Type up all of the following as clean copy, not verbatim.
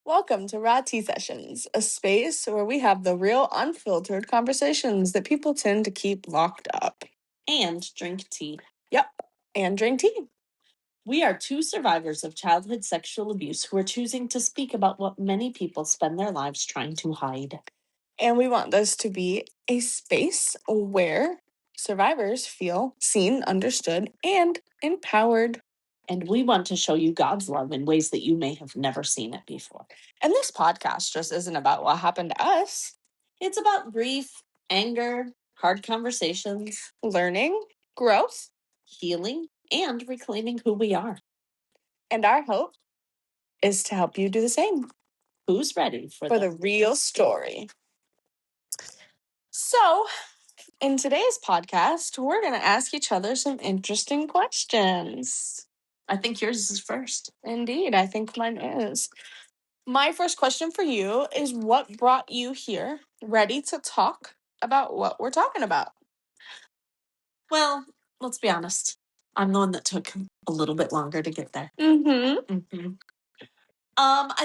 Welcome to Raw Tea Sessions, a space where we have the real, unfiltered conversations that people tend to keep locked up. And drink tea. Yep, and drink tea. We are two survivors of childhood sexual abuse who are choosing to speak about what many people spend their lives trying to hide. And we want this to be a space where survivors feel seen, understood, and empowered. And we want to show you God's love in ways that you may have never seen it before. And this podcast just isn't about what happened to us. It's about grief, anger, hard conversations, learning, growth, healing, and reclaiming who we are. And our hope is to help you do the same. Who's ready for the real story? So, in today's podcast, we're going to ask each other some interesting questions. I think yours is first. Indeed, I think mine is. My first question for you is, what brought you here ready to talk about what we're talking about? Well, let's be honest. I'm the one that took a little bit longer to get there. I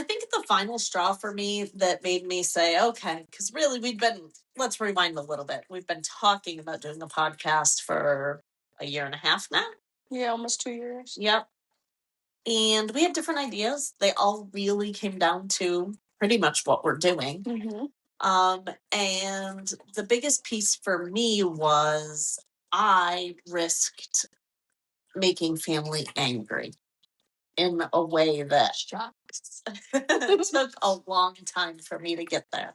think the final straw for me that made me say, okay, because really let's rewind a little bit. We've been talking about doing a podcast for a year and a half now. Yeah, almost 2 years. Yep. And we had different ideas. They all really came down to pretty much what we're doing. And the biggest piece for me was I risked making family angry in a way that took a long time for me to get there.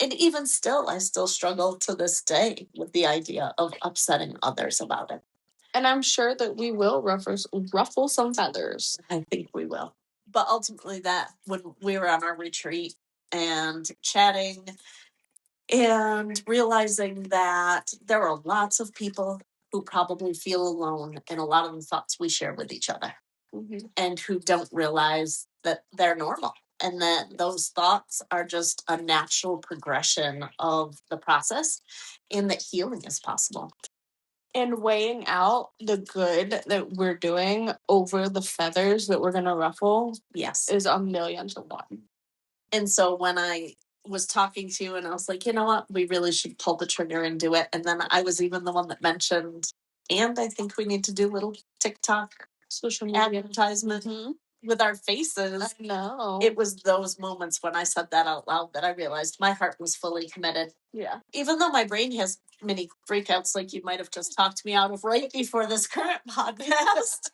And even still, I still struggle to this day with the idea of upsetting others about it. And I'm sure that we will ruffle some feathers. I think we will. But ultimately, when we were on our retreat and chatting and realizing that there are lots of people who probably feel alone in a lot of the thoughts we share with each other. And who don't realize that they're normal and that those thoughts are just a natural progression of the process and that healing is possible. And weighing out the good that we're doing over the feathers that we're going to ruffle, yes, is a million to one. And so when I was talking to you and I was like, you know what, we really should pull the trigger and do it. And then I was even the one that mentioned, and I think we need to do little TikTok social media advertisement with our faces. I know. It was those moments when I said that out loud that I realized my heart was fully committed. Yeah. Even though my brain has many freakouts like you might have just talked me out of right before this current podcast,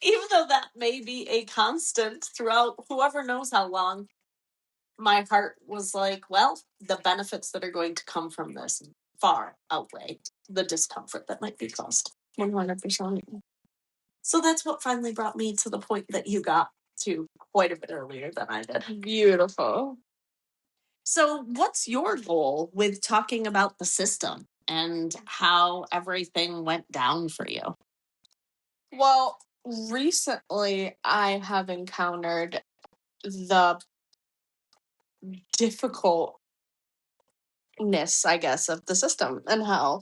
even though that may be a constant throughout whoever knows how long, my heart was like, well, the benefits that are going to come from this far outweigh the discomfort that might be caused. 100%. So that's what finally brought me to the point that you got to quite a bit earlier than I did. Beautiful. So what's your goal with talking about the system and how everything went down for you? Well, recently I have encountered the difficultness, I guess, of the system and how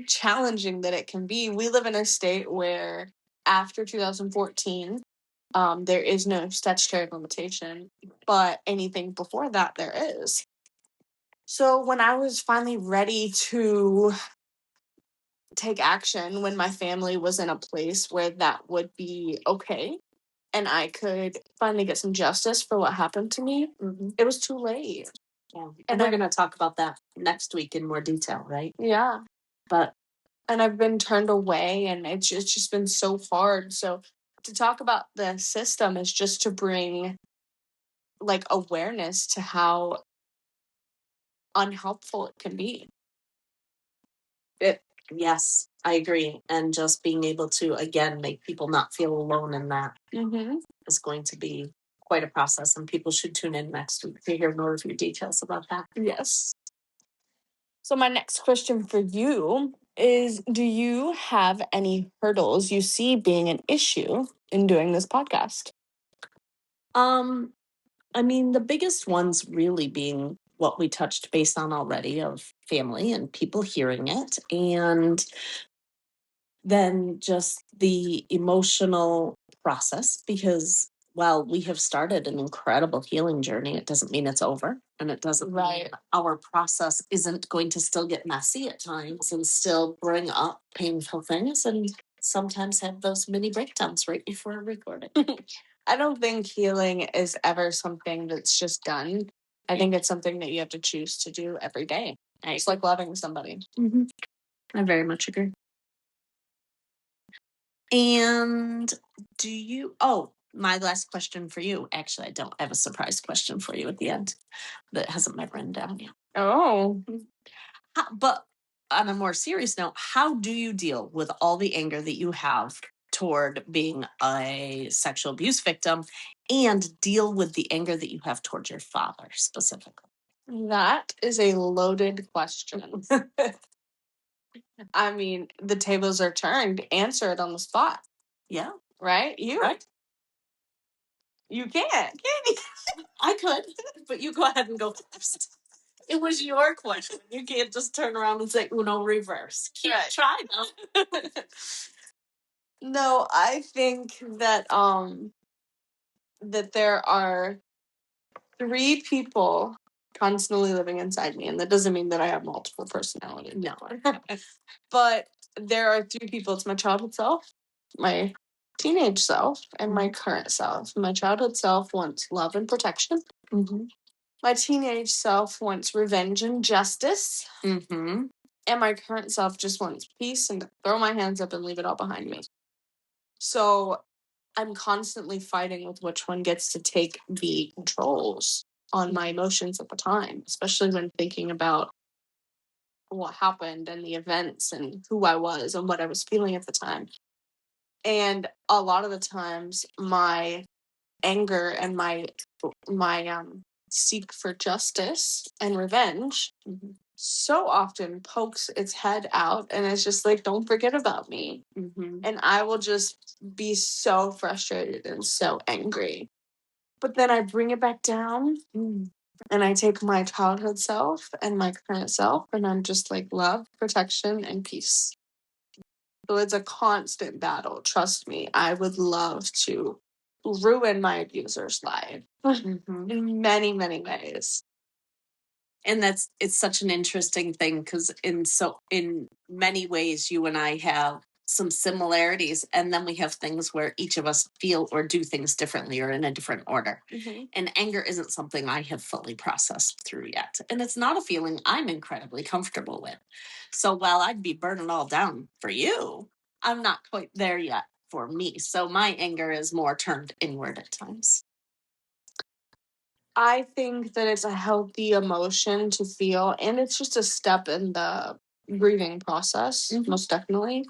challenging that it can be. We live in a state where after 2014, there is no statutory limitation, but anything before that there is. So when I was finally ready to take action, when my family was in a place where that would be okay, and I could finally get some justice for what happened to me, it was too late. Yeah. And we're going to talk about that next week in more detail, right? Yeah. And I've been turned away, and it's just been so hard. So to talk about the system is just to bring like awareness to how unhelpful it can be. Yes, I agree. And just being able to, again, make people not feel alone in that is going to be quite a process. And people should tune in next week to hear more of your details about that. Yes. So my next question for you is, do you have any hurdles you see being an issue in doing this podcast? I mean, the biggest ones really being what we touched base on already of family and people hearing it. And then just the emotional process, because while we have started an incredible healing journey, it doesn't mean it's over. And it doesn't mean our process isn't going to still get messy at times and still bring up painful things and sometimes have those mini breakdowns right before recording. I don't think healing is ever something that's just done. I think it's something that you have to choose to do every day. It's like loving somebody. Mm-hmm. I very much agree. And my last question for you. Actually, I don't have a surprise question for you at the end that hasn't been written down yet. Oh. But on a more serious note, how do you deal with all the anger that you have toward being a sexual abuse victim and deal with the anger that you have towards your father specifically? That is a loaded question. I mean, the tables are turned. Answer it on the spot. Yeah. Right? Right. You can't, can you? I could, but you go ahead and go first. It was your question. You can't just turn around and say Uno reverse. Try though. No, I think that that there are 3 people constantly living inside me, and that doesn't mean that I have multiple personalities. No. But there are 3 people. It's my childhood self, my teenage self, and my current self. My childhood self wants love and protection. Mm-hmm. My teenage self wants revenge and justice. Mm-hmm. And my current self just wants peace and to throw my hands up and leave it all behind me. So I'm constantly fighting with which one gets to take the controls on my emotions at the time, especially when thinking about what happened and the events and who I was and what I was feeling at the time. And a lot of the times my anger and my seek for justice and revenge so often pokes its head out and it's just like, don't forget about me. Mm-hmm. And I will just be so frustrated and so angry. But then I bring it back down and I take my childhood self and my current self and I'm just like love, protection, and peace. So it's a constant battle. Trust me, I would love to ruin my abuser's life in many, many ways. And it's such an interesting thing because in many ways you and I have some similarities, and then we have things where each of us feel or do things differently or in a different order. And anger isn't something I have fully processed through yet, and it's not a feeling I'm incredibly comfortable with. So while I'd be burning all down for you, I'm not quite there yet for me. So my anger is more turned inward at times. I think that it's a healthy emotion to feel, and it's just a step in the grieving process, most definitely.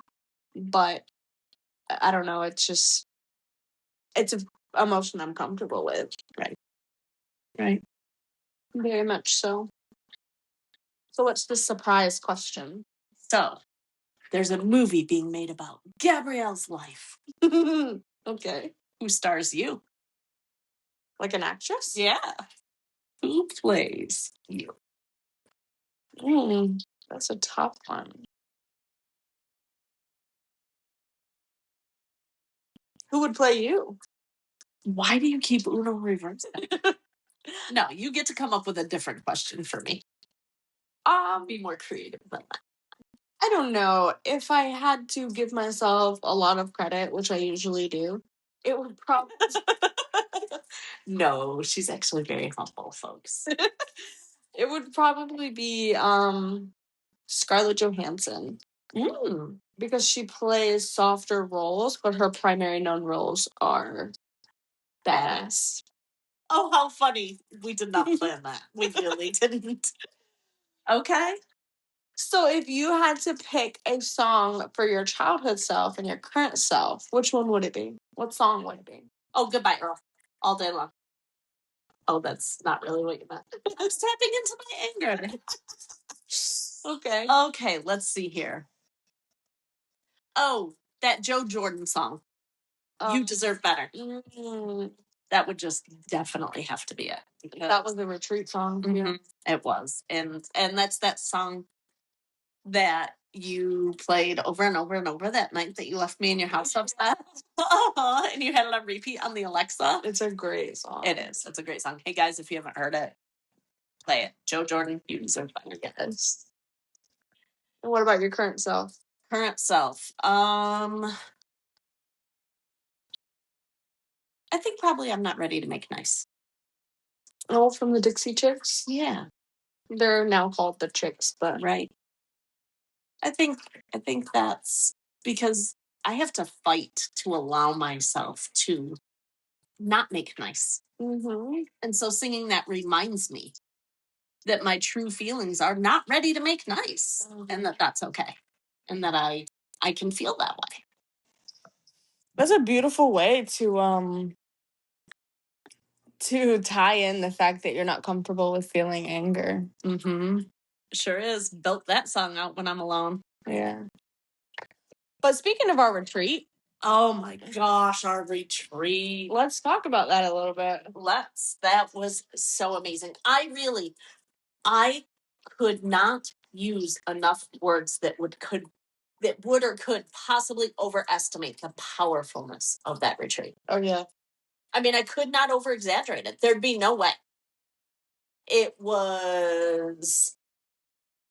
But I don't know, it's an emotion I'm comfortable with. Right. Very much so. So what's the surprise question? So there's a movie being made about Gabrielle's life. Okay. Who stars you? Like an actress? Yeah. Who plays you? That's a tough one. Who would play you? Why do you keep Uno reverse? No, you get to come up with a different question for me. Be more creative than that. I don't know. If I had to give myself a lot of credit, which I usually do, it would probably... No, she's actually very humble, folks. It would probably be Scarlett Johansson. Because she plays softer roles, but her primary known roles are badass. Oh, how funny. We did not plan that. We really didn't. Okay. So if you had to pick a song for your childhood self and your current self, which one would it be? What song would it be? Oh, Goodbye, Earl. All day long. Oh, that's not really what you meant. I'm tapping into my anger. Okay. Okay, let's see here. Oh, that Joe Jordan song. You Deserve Better. That would just definitely have to be it. That was the retreat song. Yeah. It was. And that's that song that you played over and over and over that night that you left me in your house upset. And you had it on repeat on the Alexa. It's a great song. It is. It's a great song. Hey guys, if you haven't heard it, play it. Joe Jordan, you deserve better. Yes. And what about your current self? Current self. I think probably I'm not ready to make nice. Oh, from the Dixie Chicks? Yeah. They're now called the Chicks, but right. I think that's because I have to fight to allow myself to not make nice. Mm-hmm. And so singing that reminds me that my true feelings are not ready to make nice, and that that's okay, and that I can feel that way. That's a beautiful way to tie in the fact that you're not comfortable with feeling anger. Mm-hmm. Sure is. Built that song out when I'm alone. Yeah. But speaking of our retreat, oh my gosh, our retreat. Let's talk about that a little bit. That was so amazing. I could not use enough words that would or could possibly overestimate the powerfulness of that retreat. Oh yeah. I mean, I could not over exaggerate it. There'd be no way. It was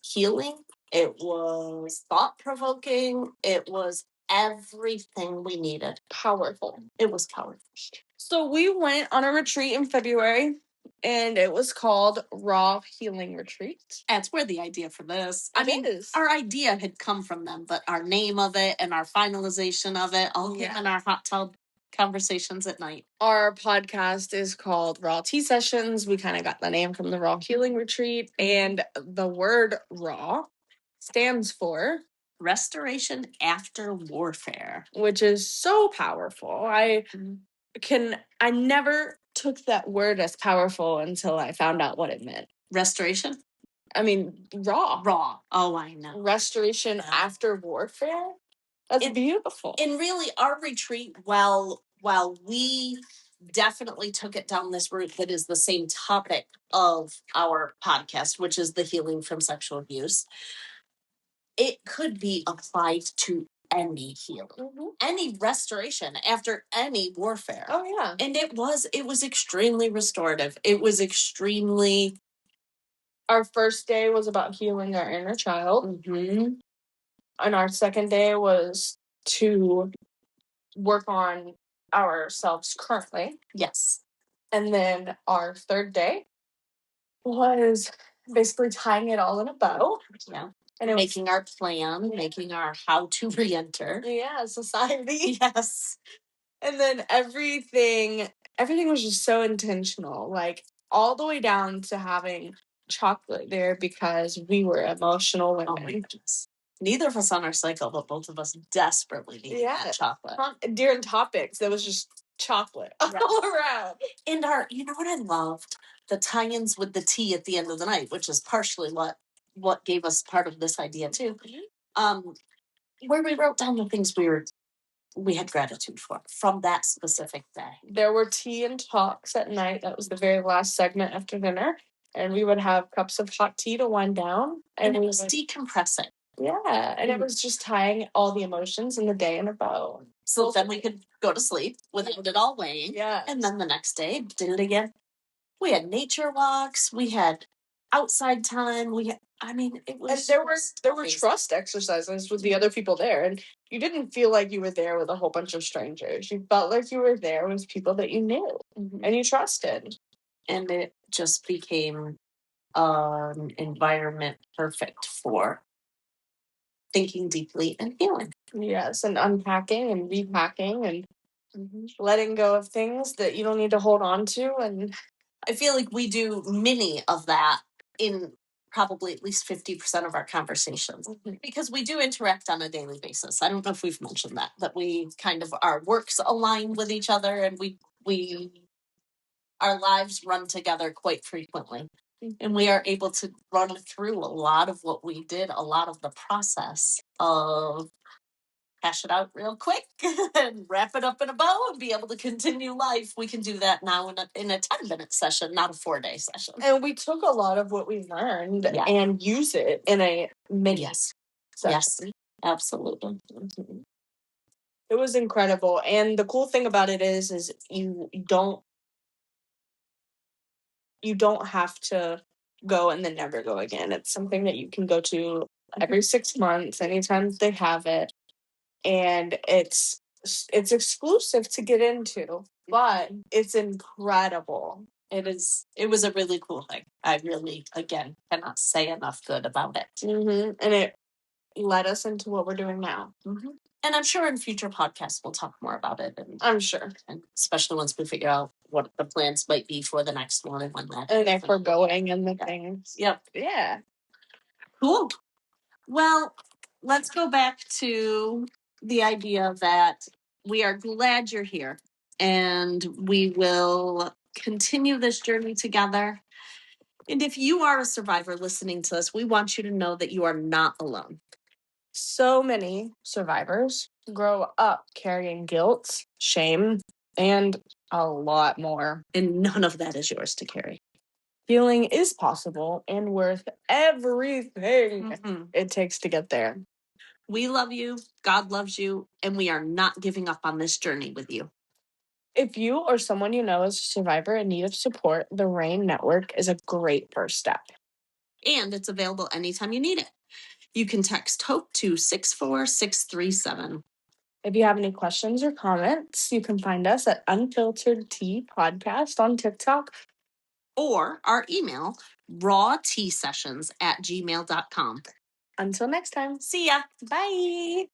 healing. It was thought provoking. It was everything we needed. Powerful. It was powerful. So we went on a retreat in February, and it was called Raw Healing Retreat. That's where the idea for this. Our idea had come from them, but our name of it and our finalization of it all came in our hot tub conversations at night. Our podcast is called Raw Tea Sessions. We kind of got the name from the Raw Healing Retreat, and the word raw stands for restoration after warfare, which is so powerful. I never took that word as powerful until I found out what it meant. Restoration? I mean, raw. Raw. Oh, I know. Restoration after warfare? That's beautiful. And really, our retreat, while we definitely took it down this route that is the same topic of our podcast, which is the healing from sexual abuse, it could be applied to any healing, any restoration after any warfare. Oh yeah. And it was extremely restorative. It was extremely. Our first day was about healing our inner child. Mm-hmm. And our second day was to work on ourselves currently. Yes. And then our third day was basically tying it all in a bow. Yeah. And making our plan, making our how to re-enter. Yeah, society. Yes. And then everything was just so intentional. Like all the way down to having chocolate there because we were emotional women. Oh my goodness. Neither of us on our cycle, but both of us desperately needed that chocolate. During topics, there was just chocolate all around. And you know what I loved? The tie-ins with the tea at the end of the night, which is partially what gave us part of this idea too. Where we wrote down the things we had gratitude for from that specific day. There were tea and talks at night. That was the very last segment after dinner. And we would have cups of hot tea to wind down. And it was decompressing. Yeah. And it was just tying all the emotions in the day in a bow. So then we could go to sleep without it all weighing. Yeah. And then the next day, did it again. We had nature walks. We had outside time. It was. And there were trust exercises with the other people there. And you didn't feel like you were there with a whole bunch of strangers. You felt like you were there with people that you knew and you trusted. And it just became an environment perfect for thinking deeply and healing. Yes, and unpacking and repacking and letting go of things that you don't need to hold on to. And I feel like we do many of that in probably at least 50% of our conversations because we do interact on a daily basis. I don't know if we've mentioned that we kind of, our works align with each other and our lives run together quite frequently. And we are able to run through a lot of what we did, a lot of the process of hash it out real quick and wrap it up in a bow and be able to continue life. We can do that now in a 10-minute session, not a 4-day session. And we took a lot of what we learned and use it in a mini Yes, absolutely. It was incredible. And the cool thing about it is you don't have to go and then never go again. It's something that you can go to every 6 months, anytime they have it. And it's exclusive to get into, but it's incredible. It was a really cool thing. I really, again, cannot say enough good about it. And it led us into what we're doing now. And I'm sure in future podcasts we'll talk more about it. And I'm sure. And especially once we figure out what the plans might be for the next one and when that. And if we're going and the things. Yep. Yeah. Cool. Well, let's go back to the idea that we are glad you're here and we will continue this journey together. And if you are a survivor listening to us, we want you to know that you are not alone. So many survivors grow up carrying guilt, shame, and a lot more. And none of that is yours to carry. Healing is possible and worth everything it takes to get there. We love you, God loves you, and we are not giving up on this journey with you. If you or someone you know is a survivor in need of support, the RAIN Network is a great first step. And it's available anytime you need it. You can text HOPE to 64637. If you have any questions or comments, you can find us at Unfiltered Tea Podcast on TikTok. Or our email, rawteasessions@gmail.com. Until next time. See ya. Bye.